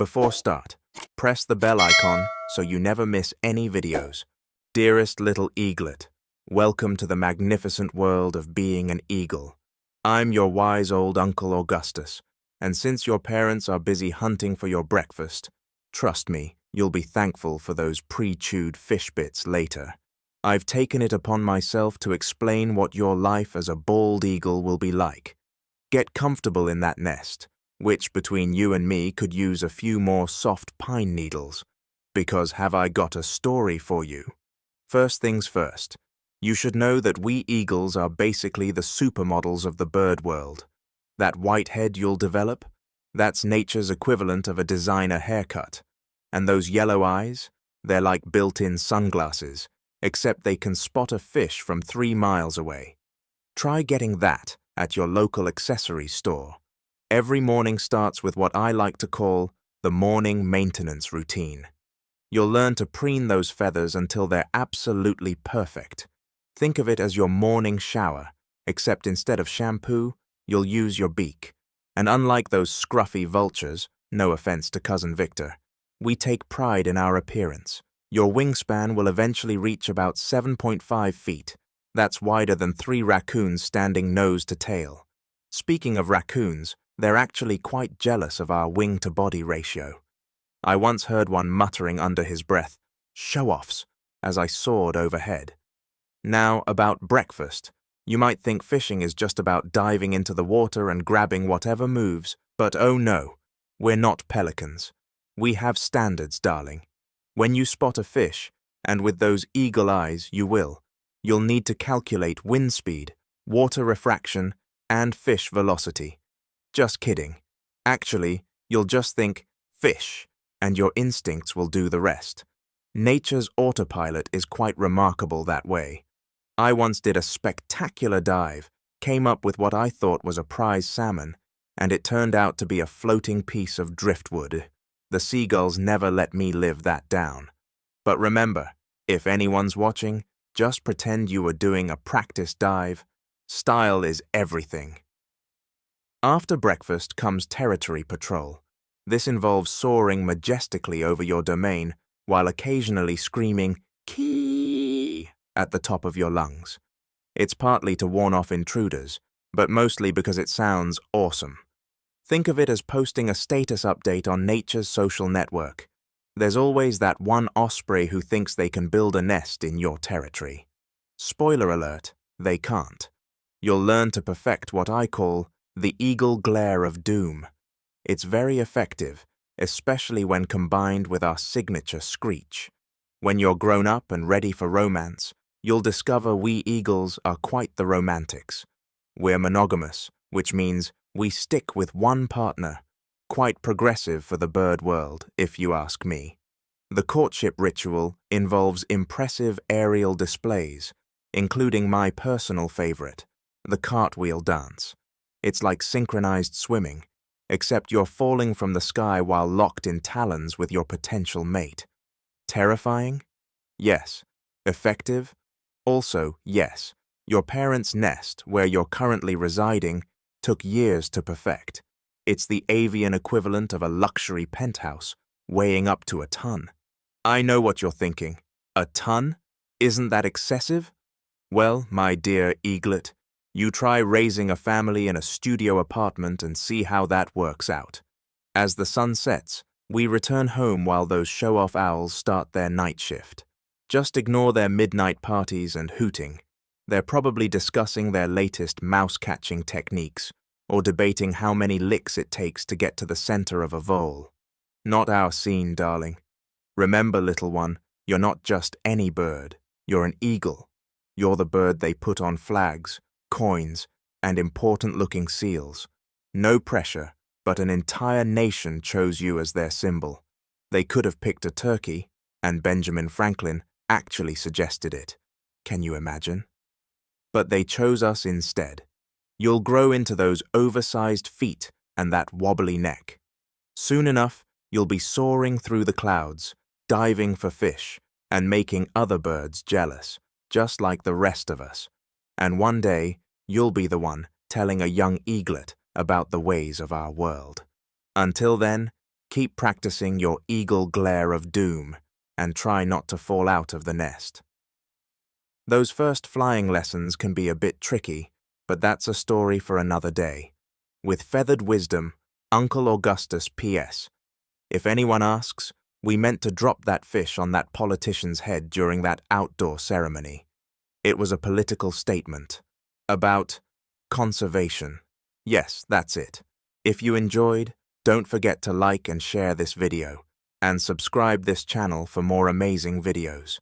Before start, press the bell icon so you never miss any videos. Dearest little eaglet, welcome to the magnificent world of being an eagle. I'm your wise old Uncle Augustus, and since your parents are busy hunting for your breakfast, trust me, you'll be thankful for those pre-chewed fish bits later. I've taken it upon myself to explain what your life as a bald eagle will be like. Get comfortable in that nest, which between you and me could use a few more soft pine needles, because have I got a story for you. First things first, you should know that we eagles are basically the supermodels of the bird world. That white head you'll develop, that's nature's equivalent of a designer haircut. And those yellow eyes, they're like built-in sunglasses, except they can spot a fish from 3 miles away. Try getting that at your local accessory store. Every morning starts with what I like to call the morning maintenance routine. You'll learn to preen those feathers until they're absolutely perfect. Think of it as your morning shower, except instead of shampoo, you'll use your beak. And unlike those scruffy vultures, no offense to Cousin Victor, we take pride in our appearance. Your wingspan will eventually reach about 7.5 feet. That's wider than 3 raccoons standing nose to tail. Speaking of raccoons, they're actually quite jealous of our wing-to-body ratio. I once heard one muttering under his breath, "Show-offs," as I soared overhead. Now, about breakfast. You might think fishing is just about diving into the water and grabbing whatever moves, but oh no, we're not pelicans. We have standards, darling. When you spot a fish, and with those eagle eyes you will, you'll need to calculate wind speed, water refraction, and fish velocity. Just kidding. Actually, you'll just think, fish, and your instincts will do the rest. Nature's autopilot is quite remarkable that way. I once did a spectacular dive, came up with what I thought was a prize salmon, and it turned out to be a floating piece of driftwood. The seagulls never let me live that down. But remember, if anyone's watching, just pretend you were doing a practice dive. Style is everything. After breakfast comes territory patrol. This involves soaring majestically over your domain while occasionally screaming "kee" at the top of your lungs. It's partly to warn off intruders, but mostly because it sounds awesome. Think of it as posting a status update on nature's social network. There's always that one osprey who thinks they can build a nest in your territory. Spoiler alert, they can't. You'll learn to perfect what I call the eagle glare of doom. It's very effective, especially when combined with our signature screech. When you're grown up and ready for romance, you'll discover we eagles are quite the romantics. We're monogamous, which means we stick with one partner. Quite progressive for the bird world, if you ask me. The courtship ritual involves impressive aerial displays, including my personal favorite, the cartwheel dance. It's like synchronized swimming, except you're falling from the sky while locked in talons with your potential mate. Terrifying? Yes. Effective? Also, yes. Your parents' nest, where you're currently residing, took years to perfect. It's the avian equivalent of a luxury penthouse, weighing up to a ton. I know what you're thinking. A ton? Isn't that excessive? Well, my dear eaglet, you try raising a family in a studio apartment and see how that works out. As the sun sets, we return home while those show-off owls start their night shift. Just ignore their midnight parties and hooting. They're probably discussing their latest mouse-catching techniques, or debating how many licks it takes to get to the center of a vole. Not our scene, darling. Remember, little one, you're not just any bird. You're an eagle. You're the bird they put on flags, coins, and important-looking seals. No pressure, but an entire nation chose you as their symbol. They could have picked a turkey, and Benjamin Franklin actually suggested it. Can you imagine? But they chose us instead. You'll grow into those oversized feet and that wobbly neck. Soon enough, you'll be soaring through the clouds, diving for fish, and making other birds jealous, just like the rest of us. And one day, you'll be the one telling a young eaglet about the ways of our world. Until then, Keep practicing your eagle glare of doom and try not to fall out of the nest. Those first flying lessons can be a bit tricky, but that's a story for another day. With feathered wisdom, Uncle Augustus P.S. If anyone asks, we meant to drop that fish on that politician's head during that outdoor ceremony. It was a political statement about conservation. Yes, that's it. If you enjoyed, don't forget to like and share this video, and subscribe this channel for more amazing videos.